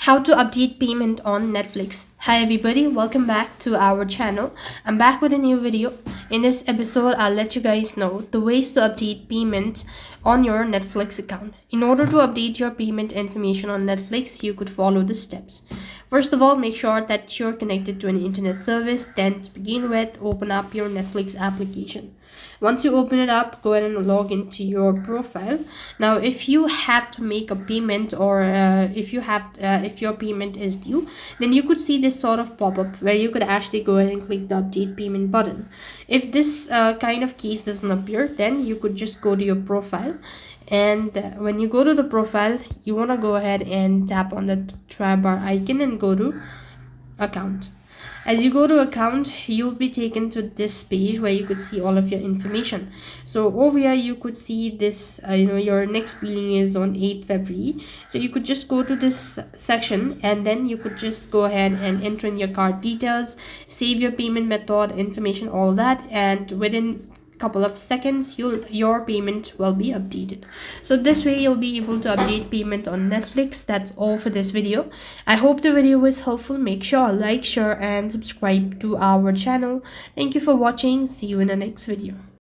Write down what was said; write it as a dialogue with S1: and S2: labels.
S1: How to update payment on Netflix. Hi everybody, welcome back to our channel. I'm back with a new video. In this episode, I'll let you guys know the ways to update payment on your Netflix account. In order to update your payment information on Netflix, you could follow the steps. First of all, make sure that you're connected to an internet service. Then to begin with, open up your Netflix application. Once you open it up, go ahead and log into your profile. Now, if you have to make a payment or if your payment is due, then you could see this sort of pop-up where you could actually go ahead and click the update payment button. If this kind of case doesn't appear, then you could just go to your profile. And when you go to the profile, you want to go ahead and tap on the try bar icon and go to account. As you go to account, you'll be taken to this page where you could see all of your information. So over here you could see this your next billing is on 8th February. So you could just go to this section and then you could just go ahead and enter in your card details, save your payment method information, all that, and within couple of seconds your payment will be updated. So this way you'll be able to update payment on Netflix. That's all for this video. I hope the video was helpful. Make sure like, share and subscribe to our channel. Thank you for watching. See you in the next video.